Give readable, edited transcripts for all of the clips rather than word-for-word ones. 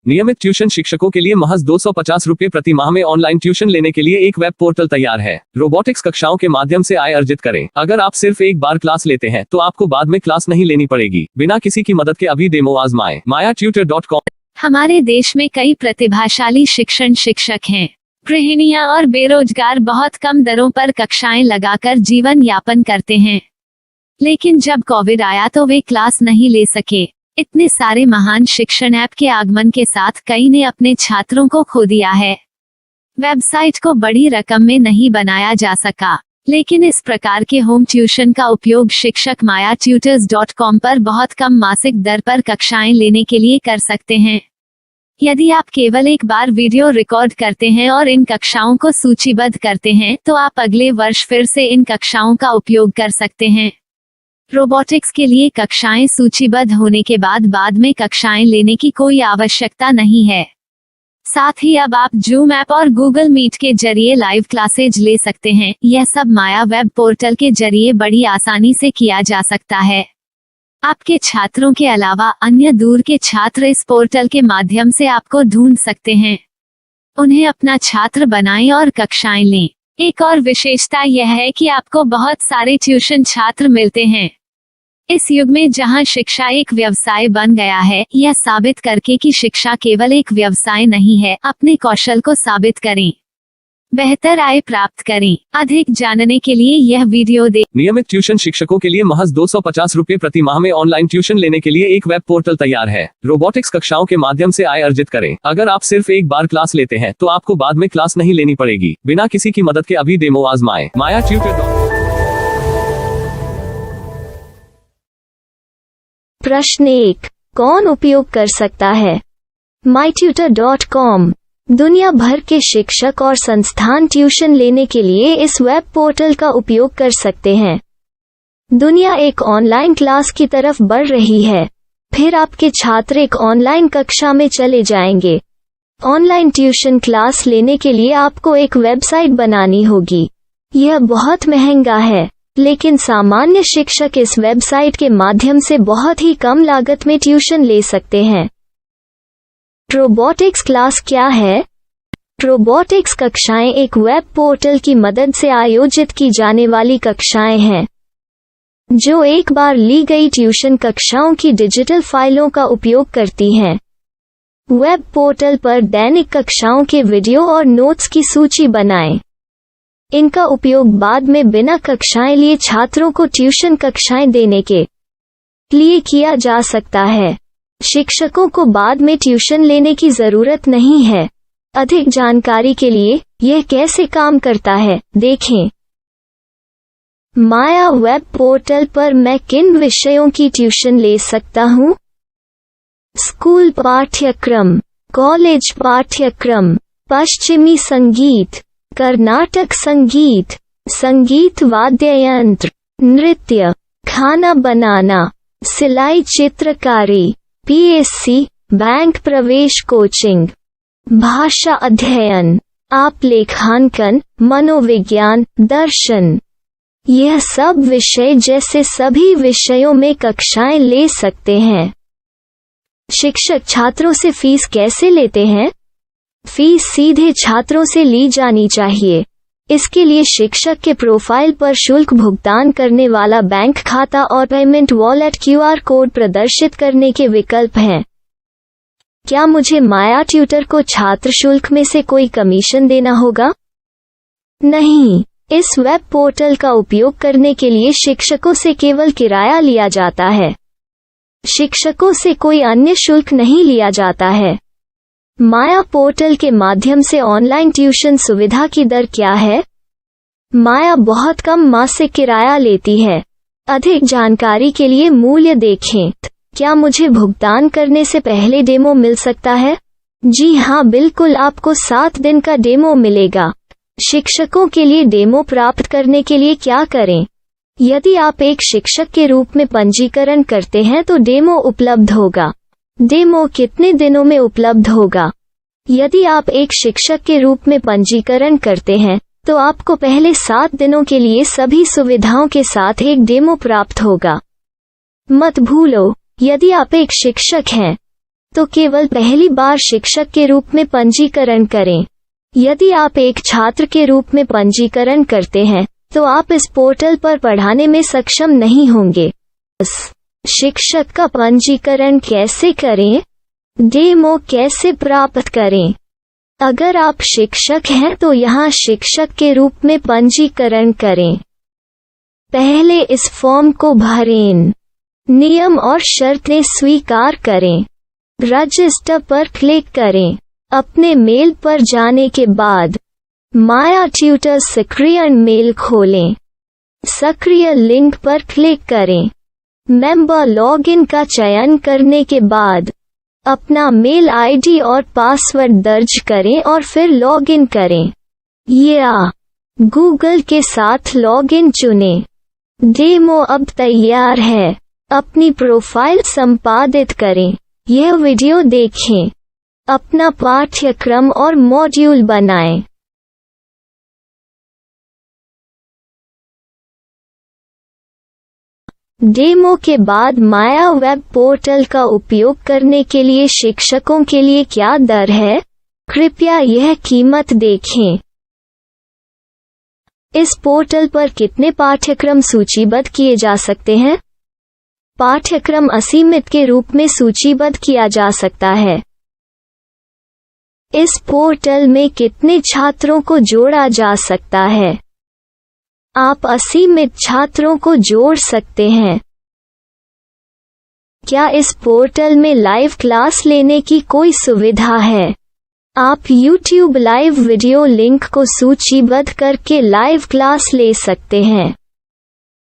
नियमित ट्यूशन शिक्षकों के लिए महज 250 रुपए प्रति माह में ऑनलाइन ट्यूशन लेने के लिए एक वेब पोर्टल तैयार है। रोबोटिक्स कक्षाओं के माध्यम से आय अर्जित करें। अगर आप सिर्फ एक बार क्लास लेते हैं तो आपको बाद में क्लास नहीं लेनी पड़ेगी। बिना किसी की मदद के अभी डेमो आजमाएं। mayatutor.com। हमारे देश में कई प्रतिभाशाली शिक्षक हैं। गृहिणियां और बेरोजगार बहुत कम दरों पर कक्षाएं लगाकर जीवन यापन करते हैं, लेकिन जब कोविड आया तो वे क्लास नहीं ले सके। इतने सारे महान शिक्षण ऐप के आगमन के साथ कई ने अपने छात्रों को खो दिया है। वेबसाइट को बड़ी रकम में नहीं बनाया जा सका, लेकिन इस प्रकार के होम ट्यूशन का उपयोग शिक्षक mayatutors.com पर बहुत कम मासिक दर पर कक्षाएं लेने के लिए कर सकते हैं। यदि आप केवल एक बार वीडियो रिकॉर्ड करते हैं और इन कक्षाओं को सूचीबद्ध करते हैं तो आप अगले वर्ष फिर से इन कक्षाओं का उपयोग कर सकते हैं। रोबोटिक्स के लिए कक्षाएं सूचीबद्ध होने के बाद में कक्षाएं लेने की कोई आवश्यकता नहीं है। साथ ही अब आप जूम ऐप और गूगल मीट के जरिए लाइव क्लासेज ले सकते हैं। यह सब माया वेब पोर्टल के जरिए बड़ी आसानी से किया जा सकता है। आपके छात्रों के अलावा अन्य दूर के छात्र इस पोर्टल के माध्यम से आपको ढूंढ सकते हैं। उन्हें अपना छात्र बनाएं और कक्षाएं लें। एक और विशेषता यह है कि आपको बहुत सारे ट्यूशन छात्र मिलते हैं। इस युग में जहां शिक्षा एक व्यवसाय बन गया है, यह साबित करके कि शिक्षा केवल एक व्यवसाय नहीं है, अपने कौशल को साबित करें, बेहतर आय प्राप्त करें। अधिक जानने के लिए यह वीडियो देखें। नियमित ट्यूशन शिक्षकों के लिए महज 250 रुपए प्रति माह में ऑनलाइन ट्यूशन लेने के लिए एक वेब पोर्टल तैयार है। रोबोटिक्स कक्षाओं के माध्यम से आय अर्जित करें। अगर आप सिर्फ एक बार क्लास लेते हैं तो आपको बाद में क्लास नहीं लेनी पड़ेगी। बिना किसी की मदद के अभी डेमो आजमाएं। mayatutor.com। प्रश्न 1, कौन उपयोग कर सकता है? mytutor.com दुनिया भर के शिक्षक और संस्थान ट्यूशन लेने के लिए इस वेब पोर्टल का उपयोग कर सकते हैं। दुनिया एक ऑनलाइन क्लास की तरफ बढ़ रही है। फिर आपके छात्र एक ऑनलाइन कक्षा में चले जाएंगे। ऑनलाइन ट्यूशन क्लास लेने के लिए आपको एक वेबसाइट बनानी होगी। यह बहुत महंगा है, लेकिन सामान्य शिक्षक इस वेबसाइट के माध्यम से बहुत ही कम लागत में ट्यूशन ले सकते हैं। रोबोटिक्स क्लास क्या है? रोबोटिक्स कक्षाएं एक वेब पोर्टल की मदद से आयोजित की जाने वाली कक्षाएं हैं, जो एक बार ली गई ट्यूशन कक्षाओं की डिजिटल फाइलों का उपयोग करती हैं। वेब पोर्टल पर दैनिक कक्षाओं के वीडियो और नोट्स की सूची बनाएं। इनका उपयोग बाद में बिना कक्षाएं लिए छात्रों को ट्यूशन कक्षाएं देने के लिए किया जा सकता है। शिक्षकों को बाद में ट्यूशन लेने की जरूरत नहीं है। अधिक जानकारी के लिए यह कैसे काम करता है, देखें। माया वेब पोर्टल पर मैं किन विषयों की ट्यूशन ले सकता हूँ? स्कूल पाठ्यक्रम, कॉलेज पाठ्यक्रम, पश्चिमी संगीत, कर्नाटक संगीत, संगीत वाद्य यंत्र, नृत्य, खाना बनाना, सिलाई चित्रकारी, पीएससी, बैंक प्रवेश कोचिंग, भाषा अध्ययन, आप लेखांकन, मनोविज्ञान, दर्शन। यह सब विषय जैसे सभी विषयों में कक्षाएं ले सकते हैं। शिक्षक छात्रों से फीस कैसे लेते हैं? फीस सीधे छात्रों से ली जानी चाहिए। इसके लिए शिक्षक के प्रोफाइल पर शुल्क भुगतान करने वाला बैंक खाता और पेमेंट वॉलेट क्यूआर कोड प्रदर्शित करने के विकल्प हैं। क्या मुझे माया ट्यूटर को छात्र शुल्क में से कोई कमीशन देना होगा? नहीं, इस वेब पोर्टल का उपयोग करने के लिए शिक्षकों से केवल किराया लिया जाता है। शिक्षकों से कोई अन्य शुल्क नहीं लिया जाता है। माया पोर्टल के माध्यम से ऑनलाइन ट्यूशन सुविधा की दर क्या है? माया बहुत कम मासिक किराया लेती है। अधिक जानकारी के लिए मूल्य देखें। क्या मुझे भुगतान करने से पहले डेमो मिल सकता है? जी हाँ, बिल्कुल, आपको 7 दिन का डेमो मिलेगा। शिक्षकों के लिए डेमो प्राप्त करने के लिए क्या करें? यदि आप एक शिक्षक के रूप में पंजीकरण करते हैं तो डेमो उपलब्ध होगा। डेमो कितने दिनों में उपलब्ध होगा? यदि आप एक शिक्षक के रूप में पंजीकरण करते हैं तो आपको पहले 7 दिनों के लिए सभी सुविधाओं के साथ एक डेमो प्राप्त होगा। मत भूलो, यदि आप एक शिक्षक हैं तो केवल पहली बार शिक्षक के रूप में पंजीकरण करें। यदि आप एक छात्र के रूप में पंजीकरण करते हैं तो आप इस पोर्टल पर पढ़ाने में सक्षम नहीं होंगे। शिक्षक का पंजीकरण कैसे करें? डेमो कैसे प्राप्त करें? अगर आप शिक्षक हैं तो यहाँ शिक्षक के रूप में पंजीकरण करें। पहले इस फॉर्म को भरें। नियम और शर्तें स्वीकार करें। रजिस्टर पर क्लिक करें। अपने मेल पर जाने के बाद माया ट्यूटर सक्रिय मेल खोलें। सक्रिय लिंक पर क्लिक करें। मेंबर लॉगिन का चयन करने के बाद अपना मेल आईडी और पासवर्ड दर्ज करें और फिर लॉगिन करें या गूगल के साथ लॉगिन चुनें। डेमो अब तैयार है। अपनी प्रोफाइल संपादित करें। यह वीडियो देखें। अपना पाठ्यक्रम और मॉड्यूल बनाएं। डेमो के बाद माया वेब पोर्टल का उपयोग करने के लिए शिक्षकों के लिए क्या दर है? कृपया यह कीमत देखें। इस पोर्टल पर कितने पाठ्यक्रम सूचीबद्ध किए जा सकते हैं? पाठ्यक्रम असीमित के रूप में सूचीबद्ध किया जा सकता है। इस पोर्टल में कितने छात्रों को जोड़ा जा सकता है? आप असीमित छात्रों को जोड़ सकते हैं। क्या इस पोर्टल में लाइव क्लास लेने की कोई सुविधा है? आप YouTube लाइव वीडियो लिंक को सूचीबद्ध करके लाइव क्लास ले सकते हैं।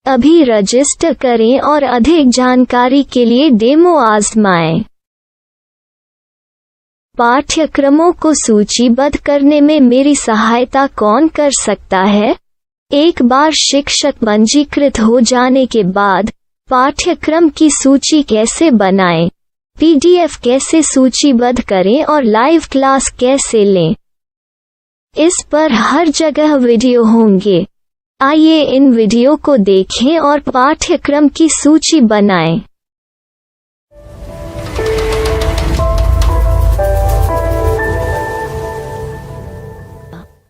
अभी रजिस्टर करें और अधिक जानकारी के लिए डेमो आजमाएं। पाठ्यक्रमों को सूचीबद्ध करने में मेरी सहायता कौन कर सकता है? एक बार शिक्षक पंजीकृत हो जाने के बाद पाठ्यक्रम की सूची कैसे बनाएं, PDF कैसे सूचीबद्ध करें और लाइव क्लास कैसे लें, इस पर हर जगह वीडियो होंगे। आइए इन वीडियो को देखें और पाठ्यक्रम की सूची बनाएं।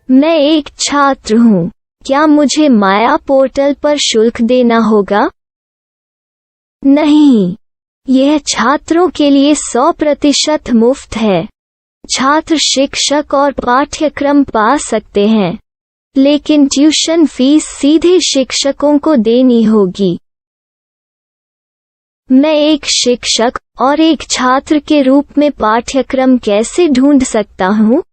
मैं एक छात्र हूँ। क्या मुझे माया पोर्टल पर शुल्क देना होगा? नहीं, यह छात्रों के लिए 100% मुफ्त है। छात्र शिक्षक और पाठ्यक्रम पा सकते हैं, लेकिन ट्यूशन फीस सीधे शिक्षकों को देनी होगी। मैं एक शिक्षक और एक छात्र के रूप में पाठ्यक्रम कैसे ढूंढ सकता हूँ?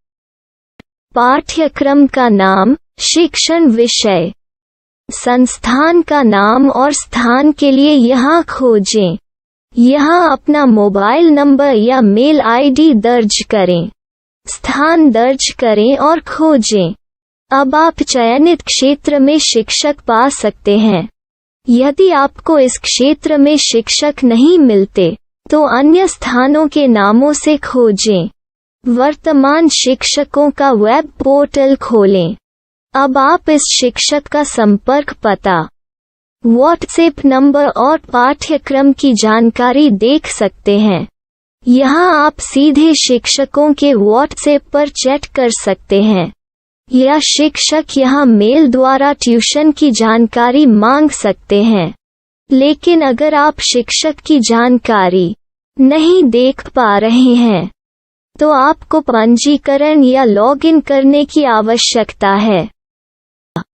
पाठ्यक्रम का नाम, शिक्षण विषय, संस्थान का नाम और स्थान के लिए यहाँ खोजें। यहाँ अपना मोबाइल नंबर या मेल आईडी दर्ज करें। स्थान दर्ज करें और खोजें। अब आप चयनित क्षेत्र में शिक्षक पा सकते हैं। यदि आपको इस क्षेत्र में शिक्षक नहीं मिलते, तो अन्य स्थानों के नामों से खोजें। वर्तमान शिक्षकों का वेब पोर्टल खोलें। अब आप इस शिक्षक का संपर्क पता, व्हाट्सएप नंबर और पाठ्यक्रम की जानकारी देख सकते हैं। यहाँ आप सीधे शिक्षकों के व्हाट्सएप पर चैट कर सकते हैं या शिक्षक यहाँ मेल द्वारा ट्यूशन की जानकारी मांग सकते हैं। लेकिन अगर आप शिक्षक की जानकारी नहीं देख पा रहे हैं, तो आपको पंजीकरण या लॉगिन करने की आवश्यकता है।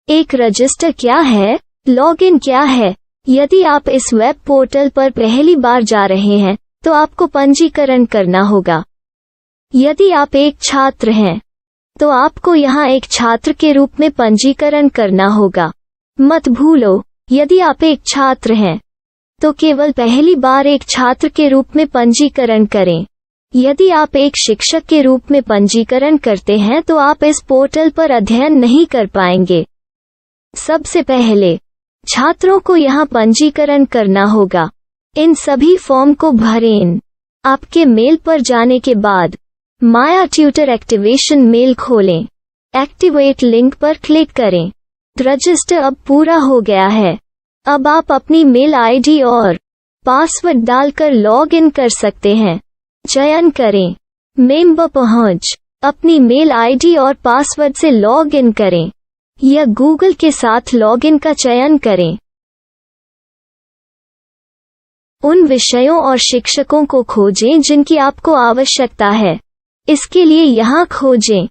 एक रजिस्टर क्या है? लॉगिन क्या है? यदि आप इस वेब पोर्टल पर पहली बार जा रहे हैं, तो आपको पंजीकरण करना होगा। यदि आप एक छात्र हैं, तो आपको यहाँ एक छात्र के रूप में पंजीकरण करना होगा। मत भूलो, यदि आप एक छात्र हैं, तो केवल पहली बार एक छात्र के रूप में पंजीकरण करें। यदि आप एक शिक्षक के रूप में पंजीकरण करते हैं तो आप इस पोर्टल पर अध्ययन नहीं कर पाएंगे। सबसे पहले छात्रों को यहाँ पंजीकरण करना होगा। इन सभी फॉर्म को भरें। आपके मेल पर जाने के बाद माया ट्यूटर एक्टिवेशन मेल खोलें। एक्टिवेट लिंक पर क्लिक करें। रजिस्टर अब पूरा हो गया है। अब आप अपनी मेल आईडी और पासवर्ड डालकर लॉग इन कर सकते हैं। चयन करें। मेंबर पहुंच। अपनी मेल आईडी और पासवर्ड से लॉग इन करें या गूगल के साथ लॉगिन का चयन करें। उन विषयों और शिक्षकों को खोजें जिनकी आपको आवश्यकता है। इसके लिए यहाँ खोजें।